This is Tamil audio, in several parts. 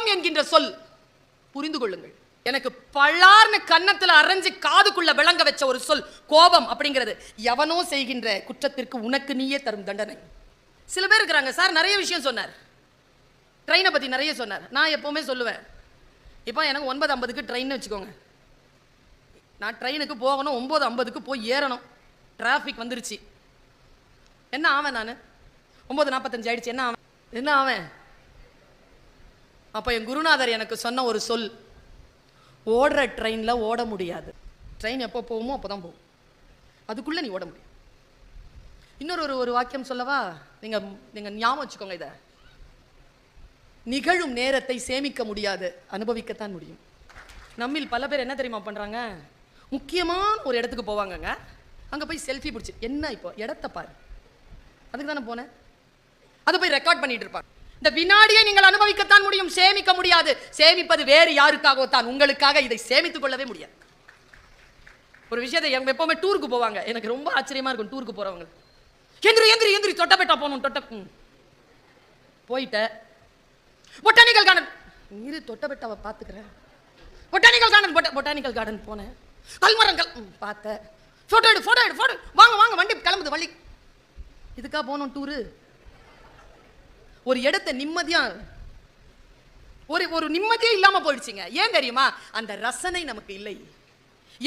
கோபம் என்கின்ற சொல், புரிந்து கொள்ளுங்கள், எனக்கு பள்ளார்னு கன்னத்துல அரைஞ்சு காதுக்குள்ள விளங்க வச்ச ஒரு சொல் கோபம் அப்படிங்கிறது. எவனோ செய்கின்ற குற்றத்திற்கு உனக்கு நீயே தரும் தண்டனை. சில பேர் இருக்கிறாங்க, சார் நிறைய விஷயம் சொன்னார், ட்ரெயினை பத்தி நிறைய சொன்னார். நான் எப்பவுமே சொல்லுவேன், இப்போ எனக்கு 9:50க்கு ட்ரெயின் வச்சுக்கோங்க, நான் ட்ரெயினுக்கு போகணும், 9:50க்கு போய் ஏறணும், டிராஃபிக் வந்துருச்சு, என்ன ஆவேன் நான்? 9:45 ஆயிடுச்சு, என்ன ஆவேன்? அப்ப என் குருநாதர் எனக்கு சொன்ன ஒரு சொல், ஓடுற ட்ரெயின்ல ஓட முடியாது, ட்ரெயின் எப்போ போகுமோ அப்போதான் போகும், அதுக்குள்ள நீ ஓட முடியும். இன்னொரு ஒரு வாக்கியம் சொல்லவா? நீங்க ஞாபகம் வச்சுக்கோங்க, இதை நிகழும் நேரத்தை சேமிக்க முடியாது, அனுபவிக்கத்தான் முடியும். நம்மில் பல பேர் என்ன தெரியுமா பண்றாங்க, முக்கியமான ஒரு இடத்துக்கு போவாங்கங்க, அங்க போய் செல்ஃபி பிடிச்சி, என்ன இப்போ இடத்த பாரு, அதுக்கு தானே போனேன், அதை போய் ரெக்கார்ட் பண்ணிட்டு இருப்பாங்க. இந்த வினாடியை நீங்கள் அனுபவிக்கத்தான் முடியும், சேமிக்க முடியாது. சேமிப்பது வேறு யாருக்காகவோ தான், உங்களுக்காக இதை சேமித்துக் கொள்ளவே முடியாது. ஒரு விஷயத்தை எப்பவுமே டூருக்கு போவாங்க, எனக்கு ரொம்ப ஆச்சரியமா இருக்கும், டூருக்கு போறவங்க எந்திரி தொட்டபெட்டா போகணும், போயிட்ட பொட்டானிக்கல் கார்டன், இரு தொட்டபெட்டாவை பார்த்துக்கிறேன், பொட்டானிக்கல் கார்டன் போனேன், கல்மரங்கள் பார்த்த, போட்டோ எடு, வாங்க வண்டி கிளம்புது, வள்ளி இதுக்கா போனோம் டூரு? ஒரு இடத்தை நிம்மதியா ஒரு நிம்மதியே இல்லாம போயிடுச்சுங்க. ஏன் தெரியுமா? அந்த ரசனை நமக்கு இல்லை.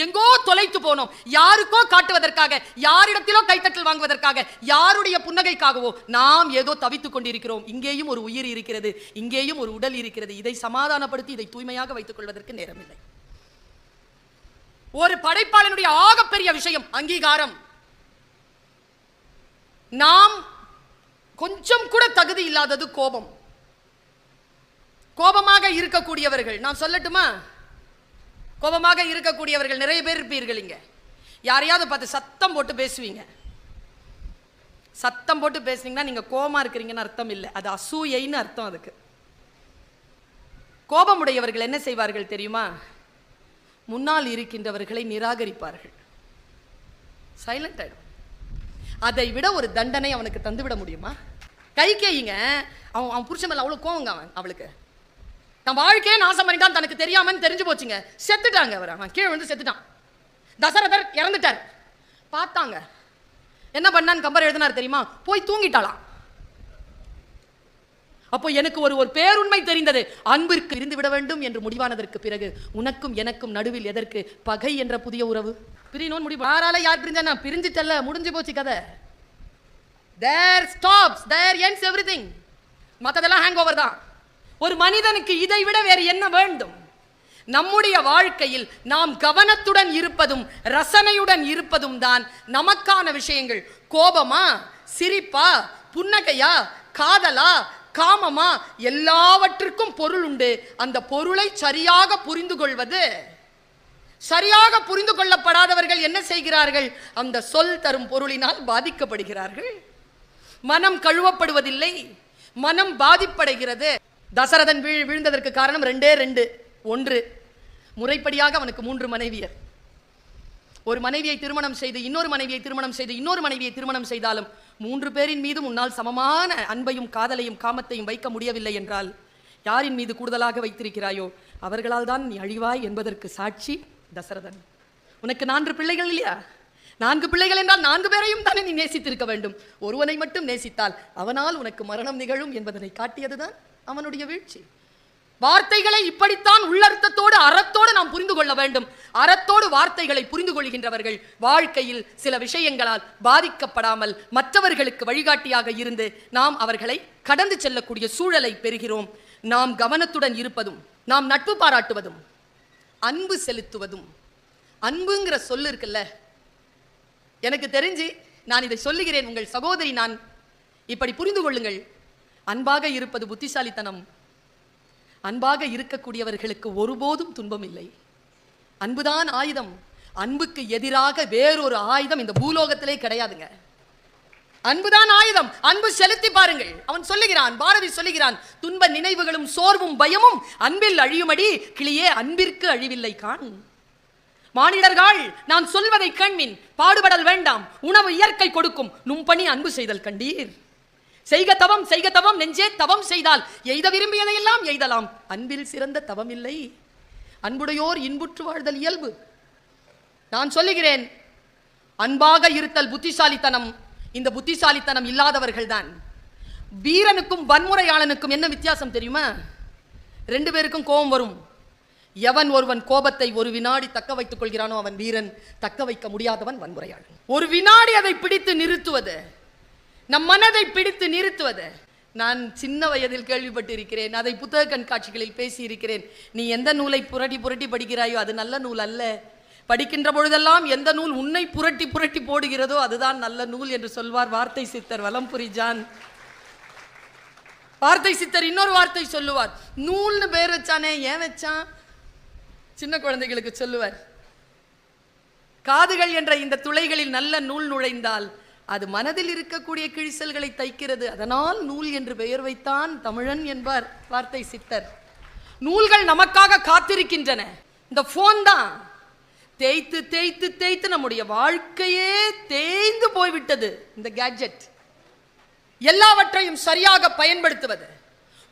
எங்கோ தொலைத்து போனோம், யாருக்கோ காட்டுவதற்காக, யாரிடத்திலோ கைத்தட்டல் வாங்குவதற்காக, யாருடைய புன்னகைக்காகவோ நாம் ஏதோ தவித்துக் கொண்டிருக்கிறோம். இங்கேயும் ஒரு உயிர் இருக்கிறது, இங்கேயும் ஒரு உடல் இருக்கிறது. இதை சமாதானப்படுத்தி இதை தூய்மையாக வைத்துக் கொள்வதற்கு நேரமில்லை. ஒரு படைப்பாளனுடைய ஆகப்பெரிய விஷயம் அங்கீகாரம். நாம் கொஞ்சம் கூட தகுதி இல்லாதது கோபம். கோபமாக இருக்கக்கூடியவர்கள், நான் சொல்லட்டுமா, கோபமாக இருக்கக்கூடியவர்கள் நிறைய பேர் இருப்பீர்கள். இங்க யாரையாவது பார்த்து சத்தம் போட்டு பேசுவீங்க. சத்தம் போட்டு பேசுனீங்கன்னா நீங்க கோபமா இருக்கிறீங்கன்னு அர்த்தம் இல்லை, அது அசூயைன்னு அர்த்தம். அதுக்கு கோபமுடையவர்கள் என்ன செய்வார்கள் தெரியுமா? முன்னால் இருக்கின்றவர்களை நிராகரிப்பார்கள், சைலண்ட் ஆயிடும். அதை விட ஒரு தண்டனை அவனுக்கு தந்துவிட முடியுமா? கைகேயிங்க, அவன் புருஷன் மேல அவ்வளவு கோவங்க, அவளுக்கு தன் வாழ்க்கையே நாசம் பண்ணிட்டான், தனக்கு தெரியாமன்னு தெரிஞ்சு போச்சுங்க, செத்துட்டாங்க. அவன் கீழே வந்து செத்துட்டான். தசரதர் இறந்துட்டார். பார்த்தாங்க, என்ன பண்ணான்னு கம்பர் எழுதினார் தெரியுமா? போய் தூங்கிட்டாளாம். அப்போ எனக்கு ஒரு பேருண்மை தெரிந்தது, அன்பிற்கு இருந்து விட வேண்டும் என்று முடிவானதற்கு பிறகு உனக்கும் எனக்கும் நடுவில் எதற்கு பகை என்ற புதிய உறவு? பிரினோன் முடிவு. யாரால யார் பிரிஞ்சா? பிரிஞ்சிட்டல்ல, முடிஞ்சு போச்சு கதை. There stops, there ends everything. மத்ததெல்லாம் ஹேங் ஓவர் தான். ஒரு மனிதனுக்கு இதை விட வேறு என்ன வேண்டும்? நம்முடைய வாழ்க்கையில் நாம் கவனத்துடன் இருப்பதும் ரசனையுடன் இருப்பதும் தான் நமக்கான விஷயங்கள். கோபமா, சிரிப்பா, புன்னகையா, காதலா, காமமா, எல்லாவற்றுக்கும் பொருள் உண்டு. அந்த பொருளை சரியாக புரிந்து கொள்வது. சரியாக புரிந்து கொள்ளப்படாதவர்கள் என்ன செய்கிறார்கள்? அந்த சொல் தரும் பொருளினால் பாதிக்கப்படுகிறார்கள். மனம் கழுவப்படுவதில்லை, மனம் பாதிப்படைகிறது. தசரதன் வீழ்ந்ததற்கு காரணம் ரெண்டு. ஒன்று, முறைப்படியாக அவனுக்கு 3 மனைவியர். ஒரு மனைவியை திருமணம் செய்து இன்னொரு மனைவியை திருமணம் செய்து இன்னொரு மனைவியை திருமணம் செய்தாலும் 3 பேரின் மீதும் உன்னால் சமமான அன்பையும் காதலையும் காமத்தையும் வைக்க முடியவில்லை என்றால் யாரின் மீது கூடுதலாக வைத்திருக்கிறாயோ அவர்களால் தான் நீ அழிவாய் என்பதற்கு சாட்சி தசரதன். உனக்கு 4 பிள்ளைகள் இல்லையா? 4 பிள்ளைகள் என்றால் 4 பேரையும் தானே நீ நேசித்திருக்க வேண்டும். ஒருவனை மட்டும் நேசித்தால் அவனால் உனக்கு மரணம் நிகழும் என்பதனை காட்டியதுதான் அவனுடைய வீழ்ச்சி. வார்த்தைகளை இப்படித்தான் உள்ளர்த்தத்தோடு அறத்தோடு நாம் புரிந்து கொள்ள வேண்டும். அறத்தோடு வார்த்தைகளை புரிந்து கொள்கின்றவர்கள் வாழ்க்கையில் சில விஷயங்களால் பாதிக்கப்படாமல் மற்றவர்களுக்கு வழிகாட்டியாக இருந்து நாம் அவர்களை கடந்து செல்லக்கூடிய சூழலை பெறுகிறோம். நாம் கவனத்துடன் இருப்பதும், நாம் நட்பு பாராட்டுவதும், அன்பு செலுத்துவதும். அன்புங்கிற சொல்லு இருக்குல்ல, எனக்கு தெரிஞ்சு நான் இதை சொல்லுகிறேன், உங்கள் சகோதரி நான், இப்படி புரிந்து கொள்ளுங்கள். அன்பாக இருப்பது புத்திசாலித்தனம். அன்பாக இருக்கக்கூடியவர்களுக்கு ஒருபோதும் துன்பம் இல்லை. அன்புதான் ஆயுதம். அன்புக்கு எதிராக வேறொரு ஆயுதம் இந்த பூலோகத்திலே கிடையாதுங்க. அன்புதான் ஆயுதம். அன்பு செலுத்தி பாருங்கள். அவன் சொல்லுகிறான், பாரதி சொல்லுகிறான், துன்ப நினைவுகளும் சோர்வும் பயமும் அன்பில் அழியுமடி கிளியே, அன்பிற்கு அழிவில்லை காண். மானிடர்கள் நான் சொல்வதை கண்மின், பாடுபடல் வேண்டாம், உணவு இயற்கை கொடுக்கும், நும்பணி அன்பு செய்தல் கண்டீர். செய்க தவம் செய்க தவம் நெஞ்சே தவம் செய்தால் எய்த விரும்பியதையெல்லாம் எய்தலாம். அன்பில் சிறந்த தவம் இல்லை, அன்புடையோர் இன்புற்று வாழ்தல் இயல்பு. நான் சொல்லுகிறேன், அன்பாக இருத்தல் புத்திசாலித்தனம். இந்த புத்திசாலித்தனம் இல்லாதவர்கள் தான். வீரனுக்கும் வன்முறையாளனுக்கும் என்ன வித்தியாசம் தெரியுமா? ரெண்டு பேருக்கும் கோபம் வரும். எவன் ஒருவன் கோபத்தை ஒரு வினாடி தக்க வைத்துக் கொள்கிறானோ அவன் வீரன், தக்க வைக்க முடியாதவன் வன்முறையாளன். ஒரு வினாடி அதை பிடித்து நிறுத்துவது, நம் மனதை பிடித்து நிறுத்துவது. நான் சின்ன வயதில் கேள்விப்பட்டிருக்கிறேன், அதை புத்தக கண்காட்சிகளில் பேசியிருக்கிறேன். நீ எந்த நூலை புரட்டி புரட்டி படிக்கிறாயோ அது நல்ல நூல் அல்ல. படிக்கின்ற பொழுதெல்லாம் எந்த நூல் உன்னை புரட்டி புரட்டி போடுகிறதோ அதுதான் நல்ல நூல் என்று சொல்வார் வார்த்தை சித்தர் வலம்புரி ஜான். வார்த்தை சித்தர் இன்னொரு வார்த்தை சொல்லுவார். நூல்னு பேர் வச்சானே, ஏன் வச்சான்? சின்ன குழந்தைகளுக்கு சொல்லுவார், காதுகள் என்ற இந்த துளைகளில் நல்ல நூல் நுழைந்தால் அது மனதில் இருக்கக்கூடிய கிழிசல்களை தைக்கிறது, அதனால் நூல் என்று பெயர் வைத்தான் தமிழன் என்பார் வார்த்தை சித்தர். நூல்கள் நமக்காக காத்திருக்கின்றன. இந்த போன் தான் தேய்த்து தேய்த்து தேய்த்து நம்முடைய வாழ்க்கையே தேய்ந்து போய்விட்டது. இந்த கேட்ஜெட் எல்லாவற்றையும் சரியாக பயன்படுத்துவது,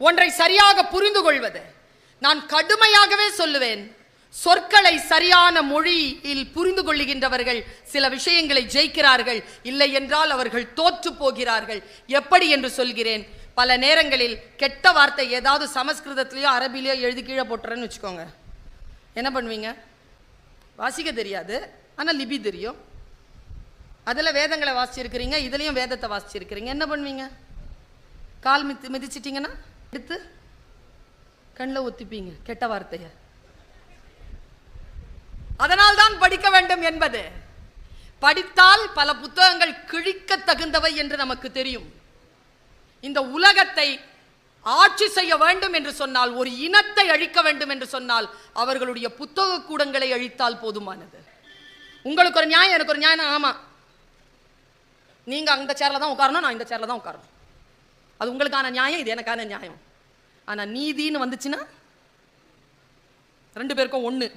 ஒன்றை சரியாக புரிந்து கொள்வது. நான் கடுமையாகவே சொல்லுவேன், சொற்களை சரியான மொழியில் புரிந்து கொள்ளுகின்றவர்கள் சில விஷயங்களை ஜெயிக்கிறார்கள், இல்லை என்றால் அவர்கள் தோற்று போகிறார்கள். எப்படி என்று சொல்கிறேன். பல நேரங்களில் கெட்ட வார்த்தை ஏதாவது சமஸ்கிருதத்திலேயோ அரபிலேயோ எழுதி கீழே போட்டுறேன்னு வச்சுக்கோங்க, என்ன பண்ணுவீங்க? வாசிக்க தெரியாது, ஆனால் லிபி தெரியும். அதில் வேதங்களை வாசிச்சிருக்கிறீங்க, இதுலேயும் வேதத்தை வாசிச்சிருக்கிறீங்க. என்ன பண்ணுவீங்க? கால் மிதிச்சிட்டிங்கன்னா எடுத்து கண்ணில் ஒத்திப்பீங்க கெட்ட வார்த்தையை. அதனால் தான் படிக்க வேண்டும் என்பது. படித்தால் பல புத்தகங்கள் கிழிக்க தகுந்தவை என்று நமக்கு தெரியும். இந்த உலகத்தை ஆட்சி செய்ய வேண்டும் என்று சொன்னால், ஒரு இனத்தை அழிக்க வேண்டும் என்று சொன்னால் அவர்களுடைய புத்தக கூடங்களை அழித்தால் போதுமானது. உங்களுக்கு ஒரு நியாயம், எனக்கு ஒரு நியாயம். ஆமா, நீங்க அந்த சேர்ல தான் உட்காரணும், நான் இந்த சேர்ல தான் உட்காரணும். அது உங்களுக்கான நியாயம், இது எனக்கான நியாயம். ஆனா நீதின்னு வந்துச்சுன்னா ரெண்டு பேருக்கும் ஒண்ணு.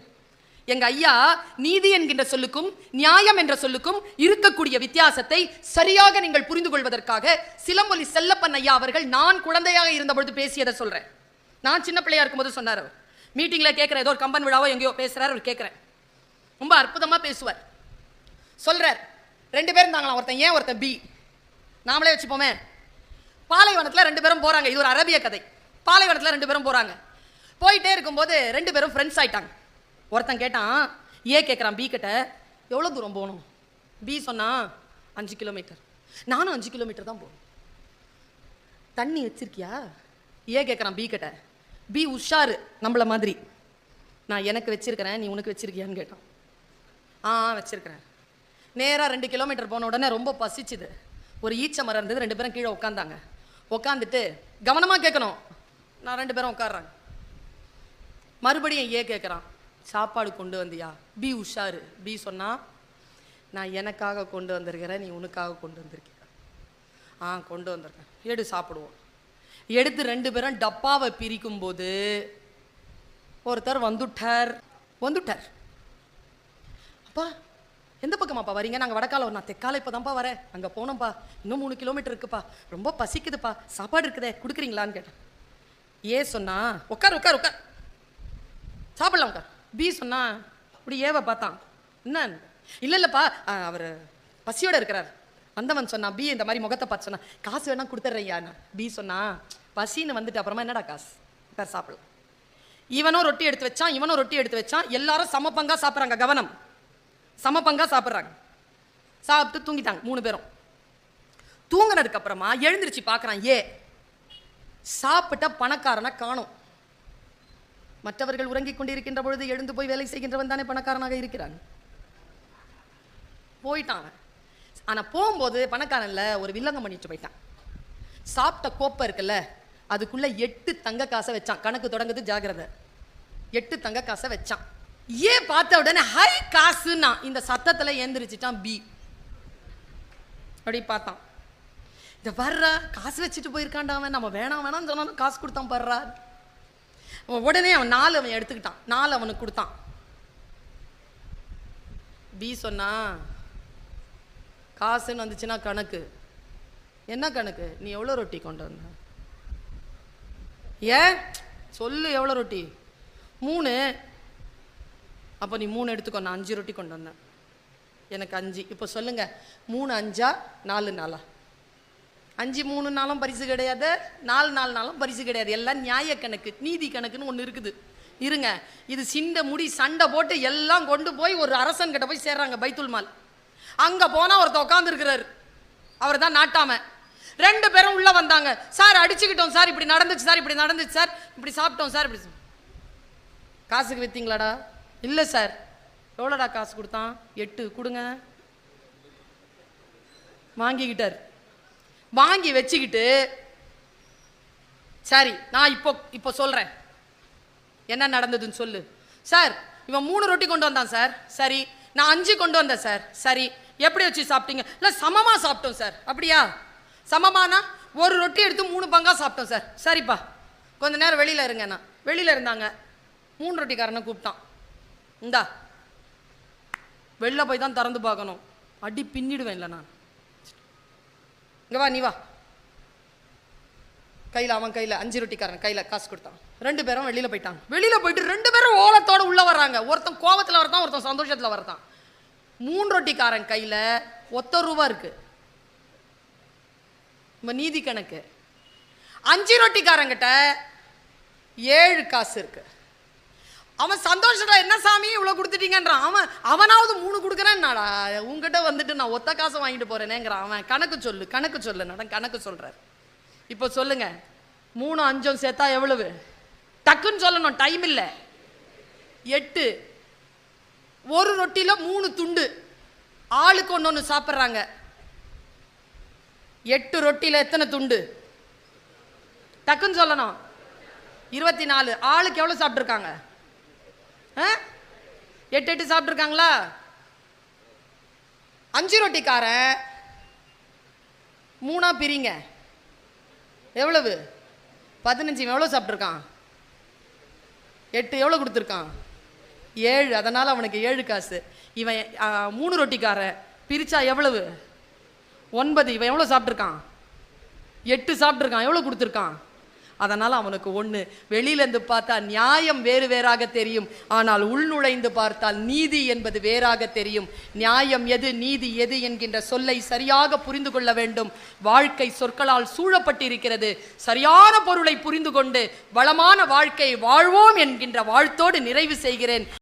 எங்க ஐயா நீதி என்கின்ற சொல்லுக்கும் நியாயம் என்ற சொல்லுக்கும் இருக்கக்கூடிய வித்தியாசத்தை சரியாக நீங்கள் புரிந்து கொள்வதற்காக சிலம்பொலி செல்லப்பன் ஐயா அவர்கள் நான் குழந்தையாக இருந்தபொழுது பேசியதை சொல்றேன். நான் சின்ன பிள்ளையா இருக்கும்போது சொன்னார். அவர் மீட்டிங்ல கேட்கிறேன், ஏதோ ஒரு கம்பன் விழாவோ எங்கேயோ பேசுறாரு. அவர் கேட்கிறேன், ரொம்ப அற்புதமா பேசுவார். சொல்றார், ரெண்டு பேரும் இருந்தாங்களாம், ஒருத்தன் ஏன் ஒருத்தன் பி. நாமளே வச்சுப்போமே, பாலைவனத்தில் ரெண்டு பேரும் போறாங்க. இது ஒரு அரபிய கதை. பாலைவனத்தில் ரெண்டு பேரும் போறாங்க. போயிட்டே இருக்கும்போது ரெண்டு பேரும் ஃப்ரெண்ட்ஸ் ஆயிட்டாங்க. ஒருத்தன் கேட்டான், ஏ கேட்குறான் பி கிட்ட, எவ்வளோ தூரம் போகணும்? பி சொன்னா 5 கிலோமீட்டர். நானும் 5 கிலோமீட்டர் தான் போகணும். தண்ணி வச்சிருக்கியா? ஏ கேட்குறான் பி கிட்ட. பி உஷாரு நம்மள மாதிரி. நான் எனக்கு வச்சிருக்கிறேன், நீ உனக்கு வச்சிருக்கியான்னு கேட்டான். வச்சிருக்கிறேன். நேராக 2 கிலோமீட்டர் போன உடனே ரொம்ப பசிச்சுது. ஒரு ஈச்ச மரம் இருந்தது. ரெண்டு பேரும் கீழே உட்காந்தாங்க. உட்காந்துட்டு கவனமாக கேட்கணும். நான் ரெண்டு பேரும் உட்காடுறாங்க. மறுபடியும் ஏ கேட்குறான், சாப்பாடு கொண்டு வந்தியா? பி உஷாரு. பி சொன்னா, நான் எனக்காக கொண்டு வந்திருக்கிறேன், நீ உனக்காக கொண்டு வந்திருக்கிற. கொண்டு வந்திருக்கேன், எடு சாப்பிடுவோம். எடுத்து ரெண்டு பேரும் டப்பாவை பிரிக்கும் போது ஒருத்தர் வந்துட்டார். அப்பா எந்த பக்கமாப்பா வரீங்க? நாங்கள் வடக்கால. நான் தெற்கால இப்போ தான்ப்பா வரேன். அங்கே போனோம்ப்பா, இன்னும் 3 கிலோமீட்டர் இருக்குப்பா, ரொம்ப பசிக்குதுப்பா, சாப்பாடு இருக்குதே கொடுக்குறீங்களான்னு கேட்டேன். ஏ சொன்னா, உட்கார் உட்கார் உட்கார், சாப்பிடலாம் உட்கார். பி சொன்னா, அப்படி ஏவை பார்த்தான், என்ன? இல்லைல்லப்பா அவர் பசியோட இருக்கிறார். வந்தவன் சொன்னா, பி இந்த மாதிரி முகத்தை பார்த்து சொன்னா, காசு வேணா கொடுத்துட்றேன். பி சொன்னா, பசின்னு வந்துட்டு அப்புறமா என்னடா காசு, உட்கார் சாப்பிடலாம். இவனும் ரொட்டி எடுத்து வச்சான், இவனும் ரொட்டி எடுத்து வச்சான். எல்லாரும் சமப்பங்கா சாப்பிட்றாங்க. கவனம், சமப்பங்கா சாப்பிட்றாங்க. சாப்பிட்டு தூங்கிட்டாங்க 3 பேரும். தூங்கினதுக்கு அப்புறமா எழுந்திருச்சு பார்க்குறான். ஏ சாப்பிட்ட பணக்காரனை காணோம். மற்றவர்கள் உறங்கிக் கொண்டிருக்கின்ற பொழுது எழுந்து போய் வேலை செய்கின்றவன் தானே பணக்காரனாக இருக்கிறான். போயிட்டான். ஆனா போகும்போது பணக்காரன்ல ஒரு வில்லங்கம் பண்ணிட்டு போயிட்டான். சாப்பிட்ட கோப்பை இருக்குல்ல, அதுக்குள்ள 8 தங்க காசை வச்சான். கணக்கு தொடங்குது, ஜாகிரதை. 8 தங்க காசை வச்சான். ஏன் பார்த்த உடனே ஹை காசுன்னா இந்த சத்தத்துல ஏந்திரிச்சிட்டான். பி அப்படி பார்த்தான். இந்த வர்றா காசு வச்சுட்டு போயிருக்கான்டா அவன், நம்ம வேணாம் வேணாம்னு சொன்னாலும் காசு கொடுத்தான் பர்றா. உடனே அவன் 4 அவன் எடுத்துக்கிட்டான். 4 அவனுக்கு கொடுத்தான். பி சொன்னா, காசுன்னு வந்துச்சுன்னா கணக்கு, என்ன கணக்கு? நீ எவ்வளோ ரொட்டி கொண்டு வந்த? ஏன் சொல்லு, எவ்வளோ ரொட்டி? 3. அப்போ நீ 3 எடுத்துக்கோ, நான் 5 ரொட்டி கொண்டு வந்தேன், எனக்கு 5. இப்போ சொல்லுங்க, 3 5 4 4? 5 3 நாளும் பரிசு கிடையாது, 4 4 நாளும் பரிசு கிடையாது. எல்லாம் நியாய கணக்கு, நீதி கணக்குன்னு ஒன்று இருக்குது. இருங்க, இது சிண்ட முடி சண்டை போட்டு எல்லாம் கொண்டு போய் ஒரு அரசன் கிட்ட போய் சேர்றாங்க, பைத்துல் மால். அங்கே போனால் ஒருத்தர் உட்காந்து இருக்கிறாரு, அவர் தான் நாட்டாம. 2 பேரும் உள்ள வந்தாங்க. சார் அடிச்சுக்கிட்டோம் சார், இப்படி நடந்துச்சு சார், இப்படி நடந்துச்சு சார், இப்படி சாப்பிட்டோம் சார், இப்படி. காசுக்கு வித்தீங்களாடா? இல்லை சார். எவ்வளோடா காசு கொடுத்தான்? 8. கொடுங்க. வாங்கிக்கிட்டார். வாங்கி வச்சுக்கிட்டு, சரி நான் இப்போ சொல்றேன் என்ன நடந்ததுன்னு சொல்லு. சார் இவன் 3 ரொட்டி கொண்டு வந்தான் சார். சரி, நான் 5 கொண்டு வந்தேன் சார். சரி, எப்படி வச்சு சாப்பிட்டீங்க? இல்லை சமமா சாப்பிட்டோம் சார். அப்படியா? சமமானா ஒரு ரொட்டி எடுத்து 3 பங்கா சாப்பிட்டோம் சார். சரிப்பா, கொஞ்ச நேரம் வெளியில இருங்க. நான் வெளியில இருந்தாங்க. 3 ரொட்டிக்காரனை கூப்பிட்டான். இந்தா, வெளில போய் தான் திறந்து பார்க்கணும், அடி பின்னிடுவேன் இல்லை நான். இங்க வா, நீ வா. கையில் அவன் கையில் 5 ரொட்டிக்காரன் கையில் காசு கொடுத்தான். 2 பேரும் வெளியில போயிட்டாங்க. வெளியில போயிட்டு 2 பேரும் ஓலத்தோட உள்ள வர்றாங்க. ஒருத்தன் கோவத்தில் வரத்தான், ஒருத்தன் சந்தோஷத்தில் வரத்தான். 3 ரொட்டிக்காரன் கையில் ₹1 இருக்கு. நீதி கணக்கு. 5 ரொட்டிக்காரங்கிட்ட 7 காசு இருக்கு. அவன் சந்தோஷத்துல, என்ன சாமி இவ்வளவு கொடுத்துட்டீங்கன்றான். அவனாவது 3 கொடுக்குறேன்னாடா, உங்ககிட்ட வந்துட்டு நான் ஒத்த காசை வாங்கிட்டு போறேனேங்கிறான். அவன் கணக்கு சொல்லு, கணக்கு சொல்லு. கணக்கு சொல்றாரு. இப்போ சொல்லுங்க, 3 5 சேர்த்தா எவ்வளவு? டக்குன்னு சொல்லணும், டைம் இல்லை. 8. ஒரு ரொட்டியில 3 துண்டு, ஆளுக்கு ஒன்று சாப்பிட்றாங்க. 8 ரொட்டியில எத்தனை துண்டு? டக்குன்னு சொல்லணும். 24. ஆளுக்கு எவ்வளவு சாப்பிட்டுருக்காங்க? 8 8 சாப்பிட்டுருக்காங்களா? 5 ரொட்டிக்காரன் 3 பிரிங்க, எவ்வளவு? 15. எவ்வளோ சாப்பிட்ருக்கான்? 8. எவ்வளோ கொடுத்துருக்கான்? 7. அதனால் அவனுக்கு 7 காசு. இவன் 3 ரொட்டிக்காரன் பிரிச்சா எவ்வளவு? 9. இவன் எவ்வளோ சாப்பிட்ருக்கான்? 8 சாப்பிட்ருக்கான். எவ்வளோ கொடுத்துருக்கான்? அதனால் அவனுக்கு 1. வெளியிலேருந்து பார்த்தா நியாயம் வேறு வேறாக தெரியும், ஆனால் உள்நுழைந்து பார்த்தால் நீதி என்பது வேறாக தெரியும். நியாயம் எது, நீதி எது என்கின்ற சொல்லை சரியாக புரிந்து கொள்ள வேண்டும். வாழ்க்கை சொற்களால் சூழப்பட்டிருக்கிறது. சரியான பொருளை புரிந்து கொண்டு வளமான வாழ்க்கை வாழ்வோம் என்கின்ற வாழ்த்தோடு நிறைவு செய்கிறேன்.